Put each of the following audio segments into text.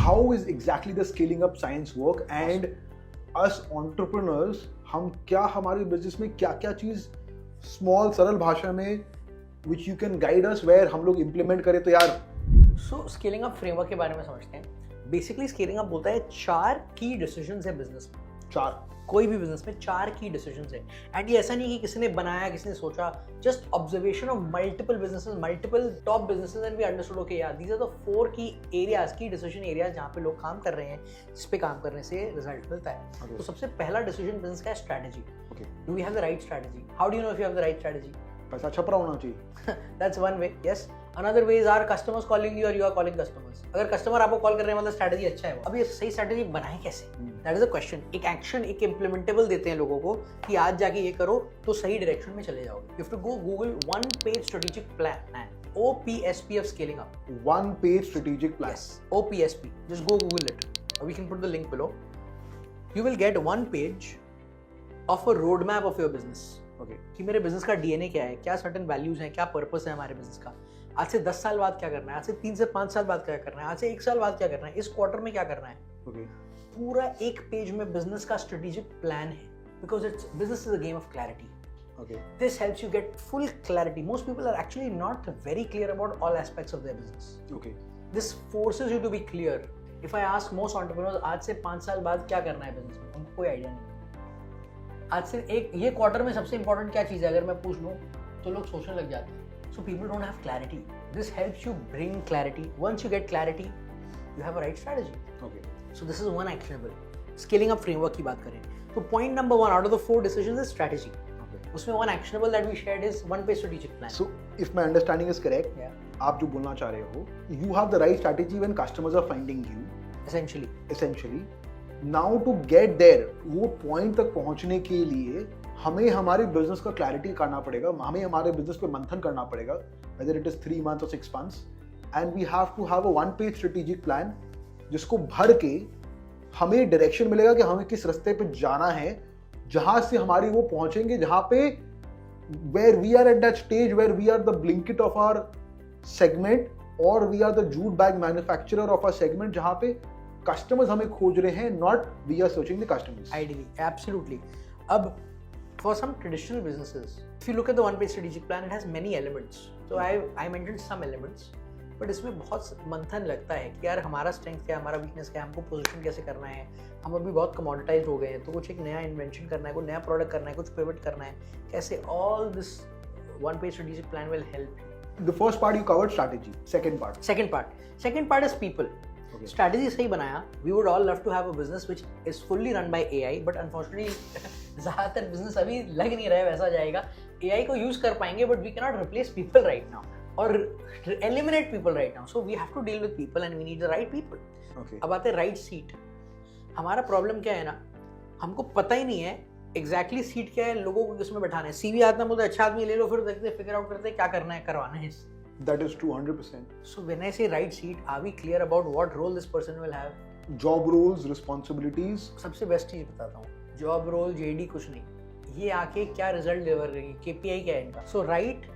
how is exactly the scaling up science work and us entrepreneurs, हम क्या हमारे business में क्या क्या चीज स्मॉल सरल भाषा में which you can guide us where हम लोग implement करें तो यार. So स्केलिंग अप फ्रेमवर्क के बारे में समझते हैं. बेसिकली स्केलिंग अप बोलता है 4 की डिसीजंस है बिजनेस में. 4 कोई भी बिजनेस में 4 की डिसीजंस है. एंड ये ऐसा नहीं कि किसी ने बनाया, किसी ने सोचा. Just observation of multiple businesses, multiple top businesses, and we understood okay यार दीज आर द 4 की एरियाज, की डिसीजन एरियाज जहाँ पे लोग काम कर रहे हैं, जिस पे काम करने से रिजल्ट मिलता है. तो सबसे पहला डिसीजन बिजनेस का है strategy. Do we have the right strategy? How do you know if you have the right strategy? पैसा छपरा होना चाहिए. That's one way. Yes. Another way is are customers calling you or you are calling customers. अगर customer आपको call कर रहे हैं मतलब स्ट्रैटेजी अच्छा है वो. अब ये सही स्ट्रैटेजी बनाए कैसे? That is a question. एक एक्शन, एक इम्प्लीमेंटेबल देते हैं लोगों को कि आज जाके ये करो तो सही डायरेक्शन में चले जाओगे. You have to go Google one page strategic plan. OPSP of scaling up. One page strategic plan. Yes. OPSP. Just go Google it. Or we can put the link below. You will get one page of a roadmap of your business. कि मेरे business का DNA क्या है, क्या certain values हैं, क्या purpose है हमारे बिजनेस का, आज से 10 साल बाद क्या करना है, आज से 3 से 5 साल बाद क्या करना है, आज से 1 साल बाद क्या करना है, इस क्वार्टर में क्या करना है. पूरा एक पेज में बिजनेस का स्ट्रेटेजिक प्लान है. Because it's business is a game of clarity. This helps you get full clarity. Most people are actually not very clear about all aspects of their business. This forces you to be clear. If I ask most entrepreneurs आज से 5 साल बाद क्या करना है business में, उनको कोई आइडिया नहीं. आज से ये क्वार्टर में सबसे इंपॉर्टेंट क्या चीज़ है अगर मैं पूछ लूँ तो लोग सोचने लग जाते हैं. So people don't have clarity. This helps you bring clarity. Once you get clarity you have a right strategy. So this is one actionable. Scaling up framework की बात करें तो point number 1 out of the 4 decisions is strategy. उसमें one actionable that we shared is one page strategic plan. So if my understanding is correct, आप जो बोलना चाह रहे हो, you have the right strategy when customers are finding you. Essentially now to get there, वो point तक पहुंचने के लिए हमें हमारे बिजनेस का क्लैरिटी करना पड़ेगा. हमें हमारे बिजनेस पे मंथन करना पड़ेगा, whether it is 3 months or 6 months, and we have to have a one page strategic plan जिसको भर के हमें डायरेक्शन मिलेगा कि हमें किस रास्ते पे जाना है, जहां से हमारी वो पहुंचेंगे, जहां पे where we are at that stage where we are the Blinkit of our segment और we are the jute bag manufacturer of our segment, जहां पे कस्टमर्स हमें खोज रहे हैं, not we are searching the customers. Ideally, absolutely. अब for some traditional businesses, if you look at the one page strategic plan, it has many elements. So I mentioned some elements, but इसमें बहुत मंथन लगता है कि यार हमारा strength क्या है, हमारा वीकनेस क्या है, हमको पोजीशन कैसे करना है. हम अभी बहुत कमोडिटाइज हो गए हैं तो कुछ एक नया इन्वेंशन करना है, कोई नया प्रोडक्ट करना है, कुछ पिवट करना है, कैसे. All this one page strategic plan will help. The first part you covered strategy. Second part is people. Strategy सही बनाया. We would all love to have a business which is fully run by AI, but unfortunately ज़्यादातर business अभी लग नहीं रहा है वैसा जाएगा. एआई को यूज कर पाएंगे but we can not replace people right now और eliminate people right now. So we have to deal with people and we need the right people. अब आते हैं राइट सीट. हमारा प्रॉब्लम क्या है ना, हमको पता ही नहीं है एग्जैक्टली सीट क्या है, लोगों को किसमें बैठाना है. सीवी आता है बोलते अच्छा आदमी ले लो, फिर देखते फिगर आउट करते क्या करना है, करवाना है. That is true, 100%. So when I say right seat, are we clear about what role this person will have? Job roles, responsibilities. सबसे बेस्ट चीज बताता हूँ. जॉब रोल, जेडी कुछ नहीं, ये आके क्या रिजल्ट डिलीवर करेंगे, केपीआई क्या है इनका. सो राइट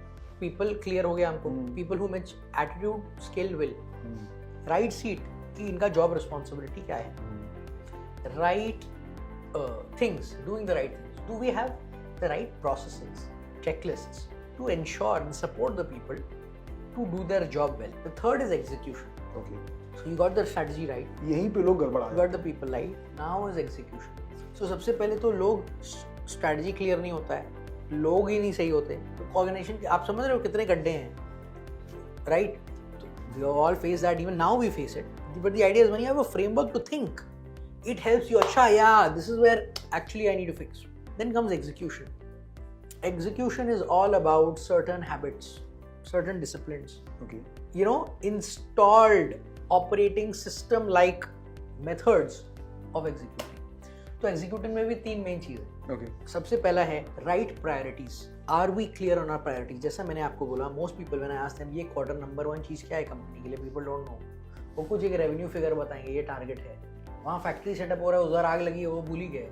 पीपल क्लियर हो गया हमको. People who match attitude, skill, will. Right seat कि इनका जॉब रिस्पॉन्सिबिलिटी क्या है. Right things, doing the right things. Do we have the right processes, checklists to ensure and support the people to do their job well. The third is execution. So you got the strategy right. यहीं पे लोग गड़बड़ा. You got the people right. Now is execution. So सबसे पहले तो लोग strategy clear नहीं होता है, लोग ही नहीं सही होते. तो organization आप समझ रहे हो कितने गड्ढे हैं, right? We all face that. Even now we face it. But the idea is when you have a framework to think, it helps you. अच्छा, yeah, this is where actually I need to fix. Then comes execution. Execution is all about certain habits, certain disciplines. You know, installed operating system like methods of executing. तो executing में भी 3 main चीज़ है. सबसे पहला है right priorities. Are we clear on our priorities? जैसा मैंने आपको बोला, most people when I ask them ये क्वार्टर नंबर 1 चीज़ क्या है कंपनी के लिए, people don't know. वो कुछ एक रेवेन्यू फिगर बताएंगे, ये टारगेट है, वहाँ फैक्ट्री सेटअप हो रहा है, उधर आग लगी है, वो भूल ही गए.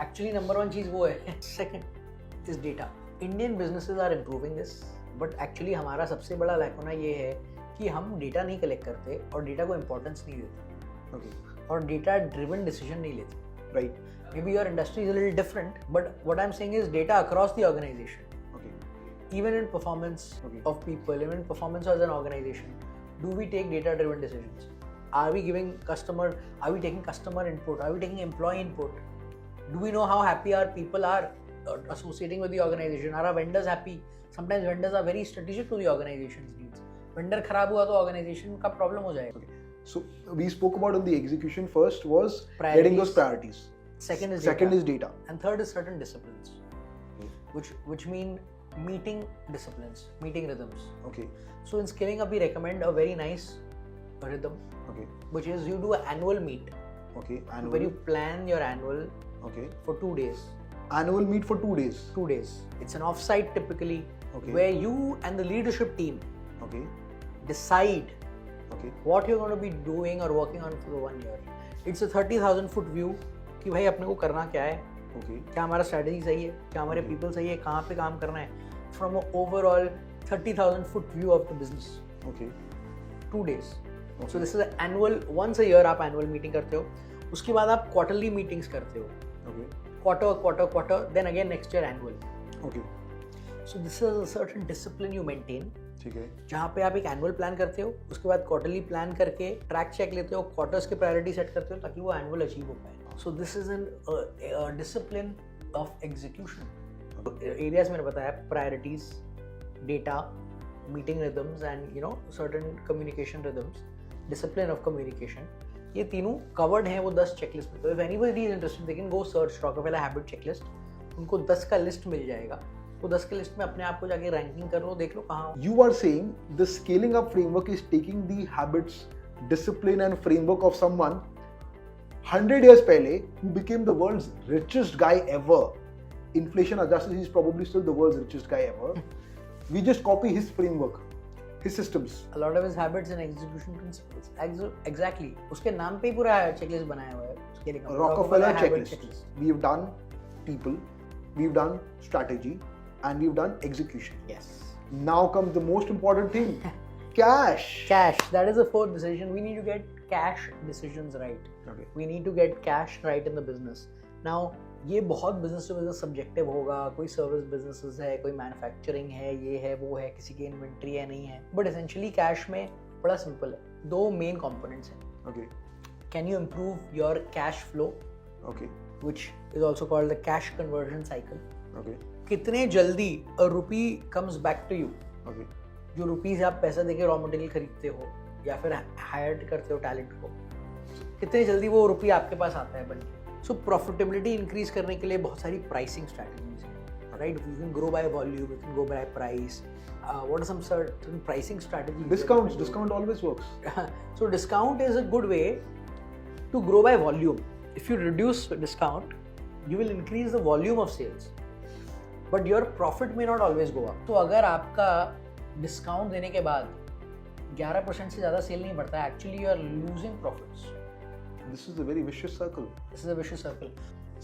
एक्चुअली नंबर 1 चीज़ वो है. Second is data. Indian businesses are improving this, but actually हमारा सबसे बड़ा लैक होना ये है कि हम डेटा नहीं कलेक्ट करते और डेटा को इम्पोर्टेंस नहीं देते. Okay. और डेटा ड्रिवन डिसीजन नहीं लेते. Right. Maybe your industry is a little different, but what I'm saying is data across the organization. Okay. Even in performance of people, even in performance as an organization, do we take data-driven decisions? Are we taking customer input? Are we taking employee input? Do we know how happy our people are associating with the organization? Are our vendors happy? Sometimes vendors are very strategic to the organization's needs. Vendor खराब हुआ तो organization का problem हो जाएगा. Okay. So we spoke about on the execution. First was Priorities. getting those priorities. Second is data. And third is certain disciplines, which mean meeting disciplines, meeting rhythms. Okay. So in scaling up, we recommend a very nice rhythm, Okay. which is you do an annual meet Okay. where Annual. you plan your annual Okay. for 2 days. Annual meet for 2 days. 2 days. It's an offsite typically, Okay. where you and the leadership team Okay. decide Okay. what you're going to be doing or working on for the 1 year. It's a 30,000 foot view कि भाई अपने को करना क्या है, Okay. क्या हमारा strategy सही है, क्या हमारे Okay. पीपल सही है, कहाँ पे काम करना है, from a overall 30,000 foot view of the business. Okay. 2 days. Okay. So this is annual, once a year आप एनुअल मीटिंग करते हो. उसके बाद आप क्वार्टरली मीटिंग्स करते हो, Okay. Quarter, then again next year annual. Okay. So this is a certain discipline you maintain, ठीक है. जहाँ पे आप एक एनुअल प्लान करते हो, उसके बाद क्वार्टरली प्लान करके ट्रैक चेक लेते हो, क्वार्टर्स के प्रायोरिटी सेट करते हो ताकि वो एनुअल अचीव हो पाए. सो this is an discipline of execution. Areas मैंने बताया, priorities, data, meeting rhythms and certain communication rhythms, discipline of communication, ये तीनों कवर्ड हैं वो 10 चेकलिस्ट में. तो if anybody is interested they can go search Rockefeller habit checklist. उनको 10 का लिस्ट मिल जाएगा. तो 10 के लिस्ट में अपने आप को जाके रैंकिंग कर लो, देख लो कहाँ. You are saying the scaling up framework is taking the habits, discipline and framework of someone 100 years पहले who became the world's richest guy ever. Inflation adjusted, he's probably still the world's richest guy ever. We just copy his framework, his systems. A lot of his habits and execution principles. Exactly. उसके नाम पे ही पूरा checklist बनाया हुआ है. Scaling up. Rockefeller habit checklist. We've done people, we've done strategy, and we've done execution. Yes. Now comes the most important thing. Cash. Cash. That is the fourth decision. We need to get cash decisions right. Okay. We need to get cash right in the business. Now, ये बहुत business to business subjective होगा. कोई service businesses है, कोई manufacturing है, ये है वो है, किसी की इन्वेंट्री है नहीं है. बट एसेंशियली कैश में बड़ा सिंपल है. 2 मेन कंपोनेंट्स हैं. Okay. Can you improve your cash flow, Okay. which is also called the cash conversion cycle? Okay. कितने जल्दी a rupee comes back to you. Okay. जो रुपीज आप पैसा देके रॉ मटेरियल खरीदते हो या फिर हायर करते हो टैलेंट को, कितने जल्दी वो रुपये आपके पास आता है बन के. सो प्रॉफिटेबिलिटी इंक्रीज करने के लिए बहुत सारी प्राइसिंग स्ट्रैटेजीज हैं, right. You can grow by volume, you can go by price. What are some certain pricing strategies? Discount always works. So discount is a good way to grow by volume. If you reduce discount, you will increase the volume of sales, but your profit may not always go up. तो अगर आपका discount देने के बाद 11% से ज़्यादा cell नहीं बढ़ता है, actually you are losing profits. This is a very vicious circle. This is a vicious circle.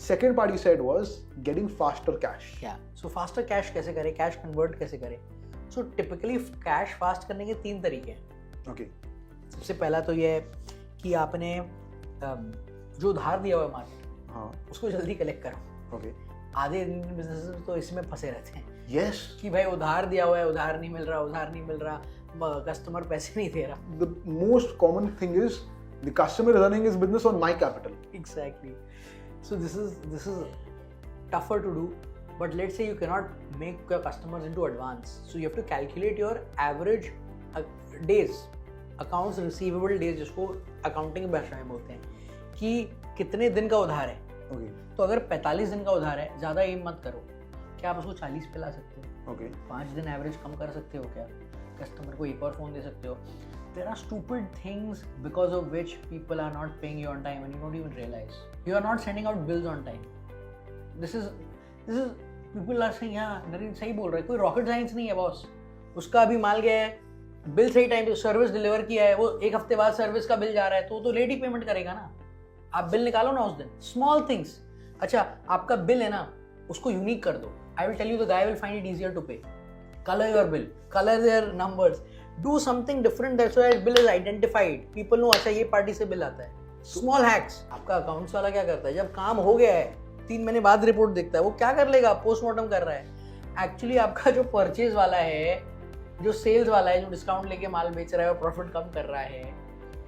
Second part you said was getting faster cash. Yeah. So faster cash कैसे करें, cash convert कैसे करें? So typically cash fast करने के 3 तरीके हैं. Okay. सबसे पहला तो ये है कि आपने जो उधार दिया हुआ है मार्केट, हाँ. उसको जल्दी कलेक्ट करो. Okay. आधे बिजनेसेस तो इसमें फंसे रहते हैं Yes. कि भाई उधार दिया हुआ है, उधार नहीं मिल रहा, कस्टमर पैसे नहीं दे रहा. The most common thing is the customer is running his business on my capital. Exactly. So this is tougher to do, but let's say you cannot make your customers into advance, so you have to calculate your average days, accounts receivable days, जिसको accounting भाषा में बोलते हैं, कि कितने दिन का उधार है. Okay. तो अगर 45 दिन का उधार है, ज़्यादा एम मत करो. क्या आप उसको 40 पे ला सकते हो? Okay. 5 दिन एवरेज कम कर सकते हो क्या? कस्टमर को एक और फ़ोन दे सकते हो. There are stupid things because of which people are not paying you on time and you don't even realize. You are not sending out bills on time. This is people are saying, हाँ नरेंद्र सही बोल रहा है, कोई rocket science नहीं है boss. उसका अभी माल गया है, बिल सही टाइम पे सर्विस डिलीवर किया है, वो 1 हफ्ते बाद सर्विस का बिल जा रहा है, तो लेट ही पेमेंट करेगा ना. आप बिल निकालो ना उस दिन. Small things. अच्छा आपका बिल है ना, उसको यूनिक कर दो. I will tell you the guy will find it easier to pay. Color your bill, color their numbers, do something different, that's why bill is identified. People know अच्छा ये party से bill आता है. Small hacks. आपका accounts वाला क्या करता है, जब काम हो गया है 3 महीने बाद रिपोर्ट देखता है, वो क्या कर लेगा, पोस्टमार्टम कर रहा है. एक्चुअली आपका जो परचेज वाला है, जो सेल्स वाला है, जो डिस्काउंट लेके माल बेच रहा है और प्रॉफिट कम कर रहा है,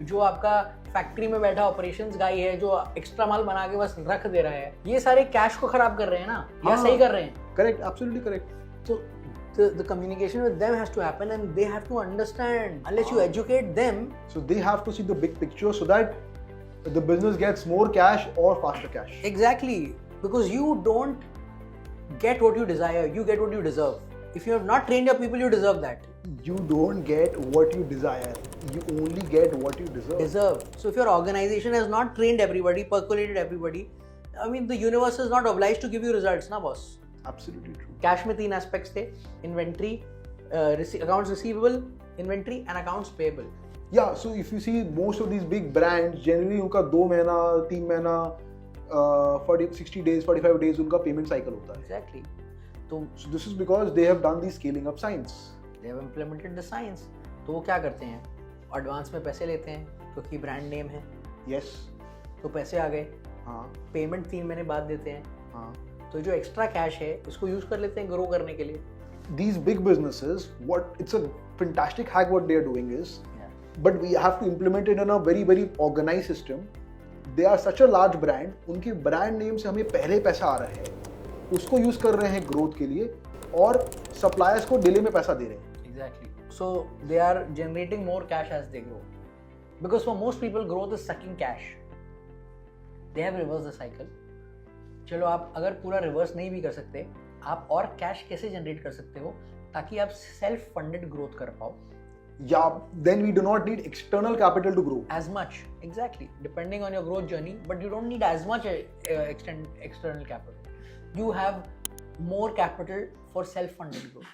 जो आपका फैक्ट्री में बैठा ऑपरेशंस गाई है जो एक्स्ट्रा माल बना के बस रख दे रहा है, ये सारे कैश को खराब कर रहे हैं ना, या सही कर रहे हैं? Correct, absolutely correct. So the communication with them has to happen and they have to understand. Unless you educate them, So they have to see the big picture so that the business gets more cash or faster cash. exactly, because you don't get what you desire, you get what you deserve. If you have not trained your people, you deserve that. You don't get what you desire. You only get what you deserve. So if your organization has not trained everybody, percolated everybody, I mean the universe is not obliged to give you results, na boss. Absolutely true. Cash में 3 aspects थे, inventory, accounts receivable, inventory and accounts payable. Yeah, so if you see most of these big brands, generally उनका 2 महीना 3 महीना 60 days 45 days उनका payment cycle होता है. Exactly. तो So this is because they have done the scaling up science. they have implemented the science. तो वो क्या करते हैं, एडवांस में पैसे लेते हैं क्योंकि ब्रांड नेम है. Yes. तो पैसे आ गए, हाँ पेमेंट 3 महीने बाद देते हैं. हाँ. तो जो एक्स्ट्रा कैश है इसको यूज कर लेते हैं ग्रो करने के लिए. These big businesses, it's a fantastic hack what they are doing is, but we have to implement it in a very very organized system. They are such a large brand, उनके brand name से हमें पहले पैसा आ रहा है, उसको use कर रहे हैं ग्रोथ के लिए और सप्लायर्स को डिले में पैसा दे रहे हैं. Exactly. So they are generating more cash as they grow. Because for most people, growth is sucking cash. They have reversed the cycle. चलो आप अगर पूरा रिवर्स नहीं भी कर सकते, आप और कैश कैसे जनरेट कर सकते हो ताकि आप सेल्फ फंडेड ग्रोथ कर पाओ. Yeah, then we do not need external capital to grow. As much, exactly, depending on your growth journey, but you don't need as much external capital. You have more capital for self-funded growth.